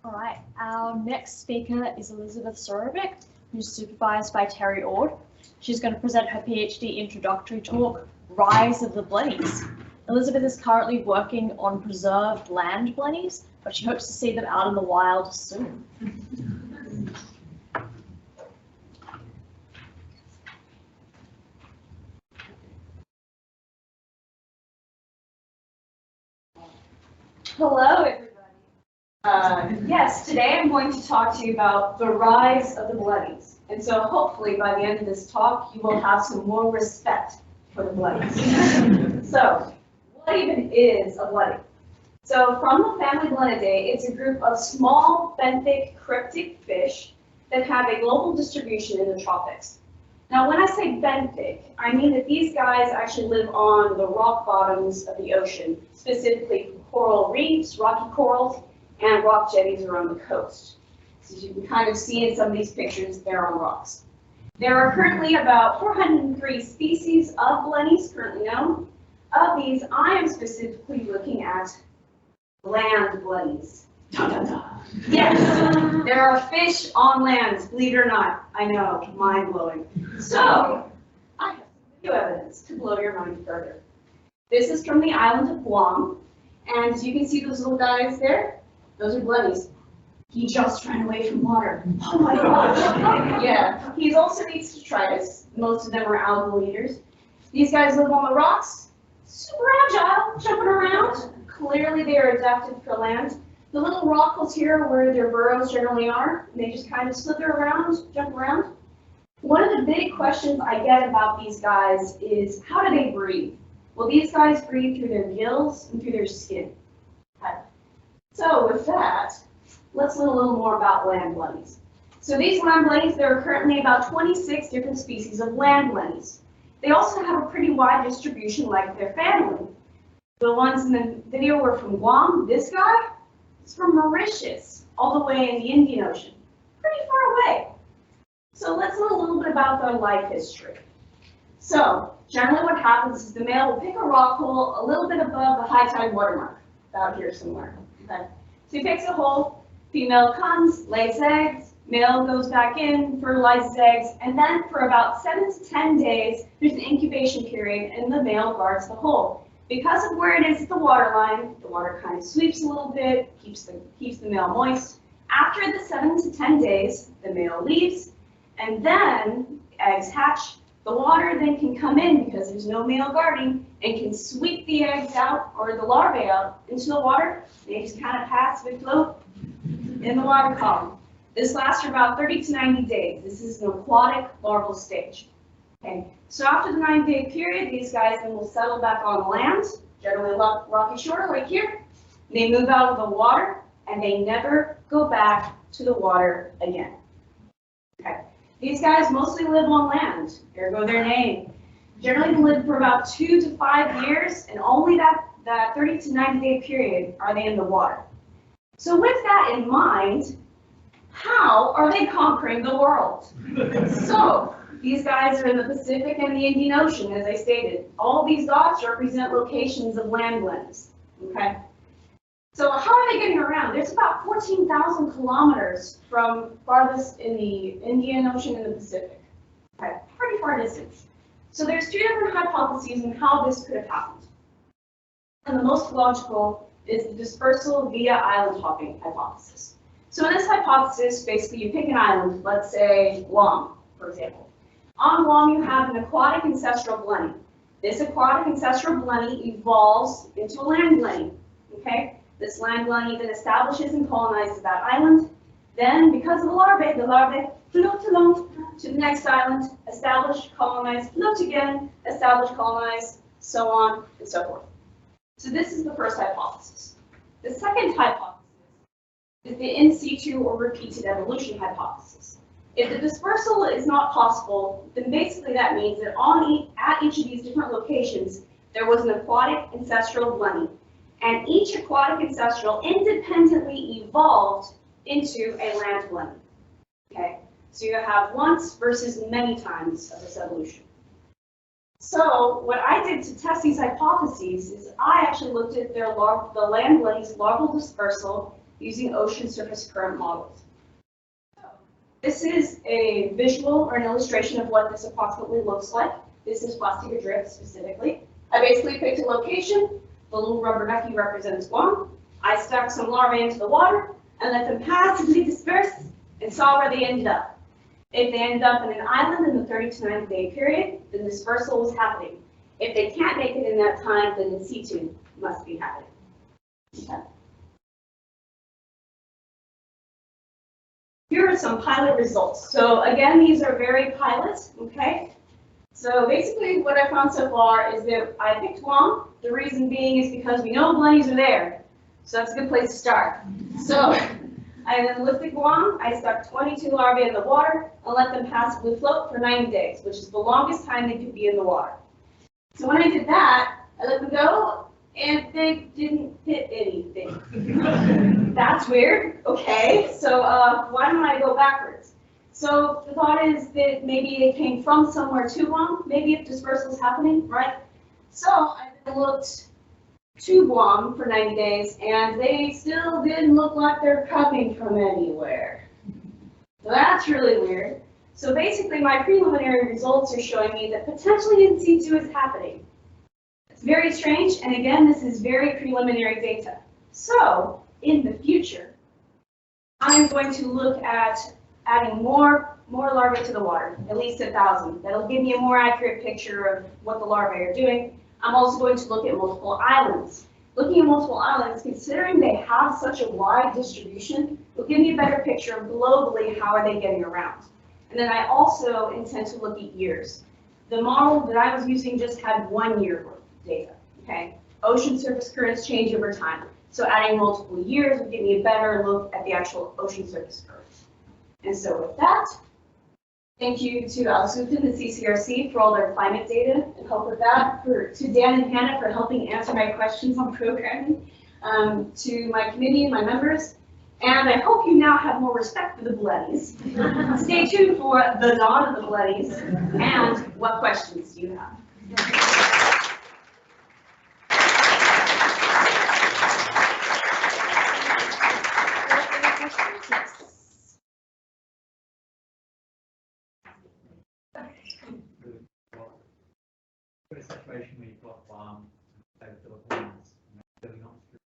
All right, our next speaker is Elizabeth Surovic, who's supervised by Terry Ord. She's going to present her PhD introductory talk, Rise of the Blennies. Elizabeth is currently working on preserved land blennies, but she hopes to see them out in the wild soon. Hello, everybody. Yes, today I'm going to talk to you about the rise of the Blennies. And so hopefully by the end of this talk, you will have some more respect for the Blennies. So, what even is a Blenny? So from the family Blennidae, it's a group of small, benthic, cryptic fish that have a global distribution in the tropics. Now, when I say benthic, I mean that these guys actually live on the rock bottoms of the ocean, specifically coral reefs, rocky corals, and rock jetties around the coast. So as you can kind of see in some of these pictures, they're on rocks. There are currently about 403 species of blennies currently known. Of these, I am specifically looking at land blennies. Dun, dun, dun. Yes, there are fish on land, believe it or not. I know, mind-blowing. So, I have video evidence to blow your mind further. This is from the island of Guam, and as you can see those little guys there, those are blennies. He just ran away from water. Oh my gosh. Yeah, he also needs detritus. Most of them are algal eaters. These guys live on the rocks, super agile, jumping around. Clearly they are adapted for land. The little rockles here where their burrows generally are, they just kind of slither around, jump around. One of the big questions I get about these guys is, how do they breathe? Well, these guys breathe through their gills and through their skin. Okay. So with that, let's learn a little more about land blennies. So these land blennies, there are currently about 26 different species of land blennies. They also have a pretty wide distribution like their family. The ones in the video were from Guam. This guy is from Mauritius, all the way in the Indian Ocean, pretty far away. So let's learn a little bit about their life history. So generally what happens is the male will pick a rock hole a little bit above the high tide watermark, about here somewhere. Okay. So he picks a hole, female comes, lays eggs, male goes back in, fertilizes eggs, and then for about 7 to 10 days, there's an incubation period and the male guards the hole. Because of where it is at the water line, the water kind of sweeps a little bit, keeps the male moist. After the 7 to 10 days, the male leaves, and then eggs hatch. The water then can come in because there's no male guarding and can sweep the eggs out or the larvae out into the water. They just kind of passively float in the water column. This lasts for about 30 to 90 days. This is an aquatic larval stage. Okay. So after the 9-day period, these guys then will settle back on land, generally rocky shore like here. They move out of the water and they never go back to the water again. Okay. These guys mostly live on land, ergo their name. Generally they live for about 2 to 5 years, and only that 30 to 90-day period are they in the water. So with that in mind, how are they conquering the world? So these guys are in the Pacific and the Indian Ocean, as I stated. All these dots represent locations of land blennies. Okay. So how are they getting around? There's about 14,000 kilometers from farthest in the Indian Ocean and the Pacific. Okay, pretty far distance. So there's 2 different hypotheses on how this could have happened. And the most logical is the dispersal via island hopping hypothesis. So in this hypothesis, basically you pick an island, let's say Guam, for example. On Guam you have an aquatic ancestral blenny. This aquatic ancestral blenny evolves into a land blenny. Okay? This land blenny then establishes and colonizes that island. Then, because of the larvae float along to the next island, establish, colonize, float again, establish, colonize, so on and so forth. So this is the first hypothesis. The second hypothesis is the in situ or repeated evolution hypothesis. If the dispersal is not possible, then basically that means that at each of these different locations, there was an aquatic ancestral blenny. And each aquatic ancestral independently evolved into a land blenny. Okay, so you have once versus many times of this evolution. So what I did to test these hypotheses is I actually looked at the land blenny's larval dispersal using ocean surface current models. This is a visual or an illustration of what this approximately looks like. This is Plastica Drift specifically. I basically picked a location. The little rubber ducky represents Guam. I stuck some larvae into the water and let them passively disperse and saw where they ended up. If they ended up in an island in the 30 to 90 day period, then dispersal was happening. If they can't make it in that time, then in situ must be happening. Okay. Here are some pilot results. So again, these are very pilot, okay? So basically what I found so far is that I picked Guam. The reason being is because we know Blennies are there. So that's a good place to start. So I then lifted Guam. I stuck 22 larvae in the water and let them passively float for 90 days, which is the longest time they could be in the water. So when I did that, I let them go, and they didn't hit anything. That's weird. Okay, so why don't I go backwards? So the thought is that maybe they came from somewhere to Guam. Maybe if dispersal is happening, right? So I then looked to Guam for 90 days, and they still didn't look like they're coming from anywhere. So that's really weird. So basically, my preliminary results are showing me that potentially in situ is happening. It's very strange, and again, this is very preliminary data. So in the future, I'm going to look at adding more larvae to the water, at least 1,000. That'll give me a more accurate picture of what the larvae are doing. I'm also going to look at multiple islands. Looking at multiple islands, considering they have such a wide distribution, will give me a better picture of globally how are they getting around. And then I also intend to look at years. The model that I was using just had 1 year worth of data, okay? Ocean surface currents change over time. So adding multiple years would give me a better look at the actual ocean surface currents. And so with that, thank you to Elizabeth and the CCRC for all their climate data and help with that, to Dan and Hannah for helping answer my questions on programming, to my committee and my members. And I hope you now have more respect for the Blennies. Stay tuned for the dawn of the Blennies and what questions do you have? A situation where you've got say the Philippines, really not through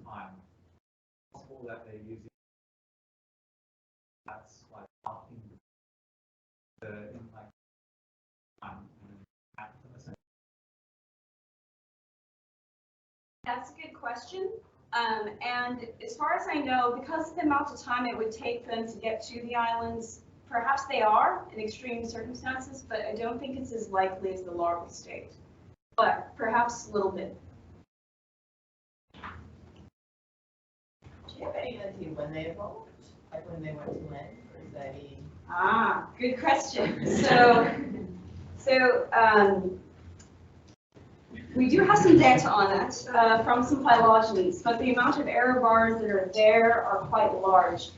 time. Possible that they're using that's like helping the impact and That's a good question. And as far as I know, because of the amount of time it would take them to get to the islands, perhaps they are in extreme circumstances, but I don't think it's as likely as the larval state. But perhaps a little bit. Do you have any idea when they evolved? Like when they went to land? Or is they... Ah, good question. We do have some data on that from some phylogenies, but the amount of error bars that are there are quite large.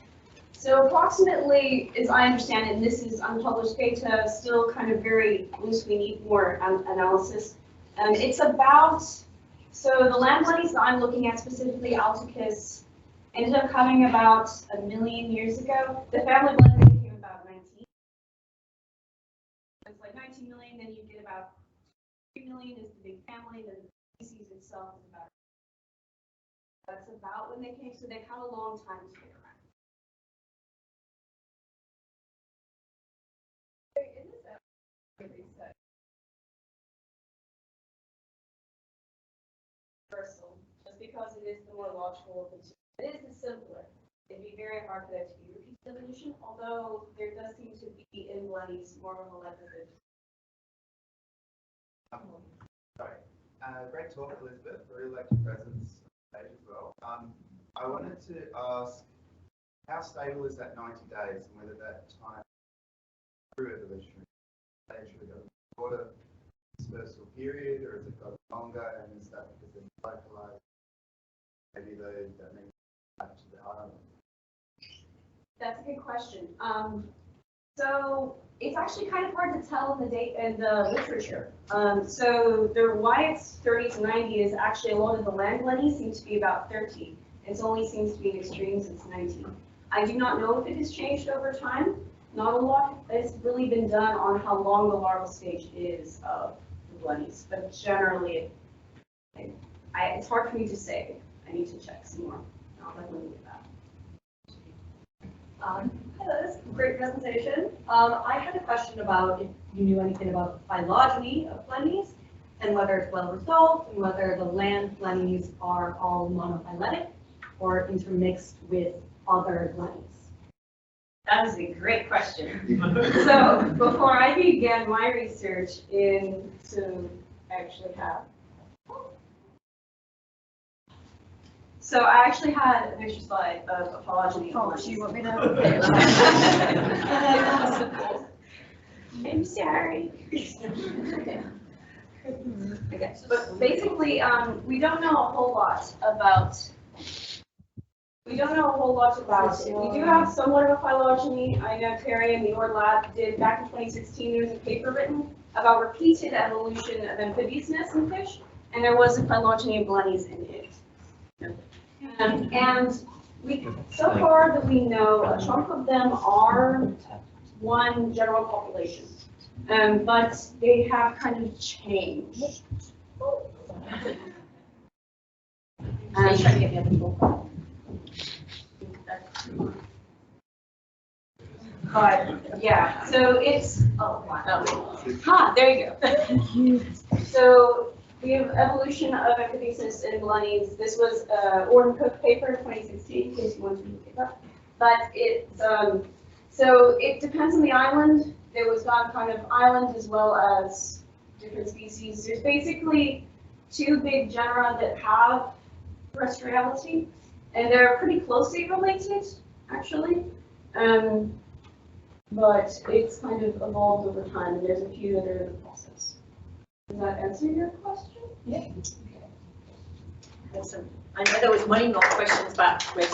So approximately, as I understand it, and this is unpublished data, still kind of very loose, we need more analysis. It's about, so the land Blennies that I'm looking at, specifically Alticus, ended up coming about 1 million years ago. The family Blennies came about 19. It's like 19 million, then you get about 3 million is the big family, then the species itself is about. That's about when they came, so they've had a long time to get around. Just because it is the more logical of the two. It is the simpler. It'd be very hard for that to be repeated evolution, although there does seem to be in Blennies more of a likelihood. Sorry. Great talk, Elizabeth. Really like your presence on stage as well. I wanted to ask, how stable is that 90 days and whether that time through evolution actually got a shorter dispersal period or has it got longer, and is that because they're localized? Maybe that means back to the island. That's a good question. So it's actually kind of hard to tell in the literature. So why it's 30 to 90 is actually a lot of the land Blennies seem to be about 30. It only seems to be an extreme since 19. I do not know if it has changed over time. Not a lot has really been done on how long the larval stage is of the Blennies, but generally, it's hard for me to say. I need to check some more. I'll definitely look at that. Hello, this is a great presentation. I had a question about if you knew anything about the phylogeny of Blennies and whether it's well resolved and whether the land Blennies are all monophyletic or intermixed with other Blennies. That is a great question. So before I began my research into actually have. So I actually had an extra slide of a phylogeny. Oh, do you want me to? I'm sorry. Okay, but basically, we don't know a whole lot about it. We do have somewhat of a phylogeny. I know Terry and the Ord lab did back in 2016. There was a paper written about repeated evolution of amphibiousness in fish, and there was a phylogeny of Blennies in it. And so far that we know, a chunk of them are one general population, but they have kind of changed. Are you trying to get me up in full? But yeah, so it's there you go. So we have evolution of amphibiousness in Blennies. This was Ord and Cook paper, 2016, in case you want to look it up. But it's so it depends on the island. There was not kind of island as well as different species. There's basically two big genera that have terrestriality, and they're pretty closely related, actually. But it's kind of evolved over time, and there's a few that are in the process. Does that answer your question? Yeah. Awesome. I know there was many more questions, but we're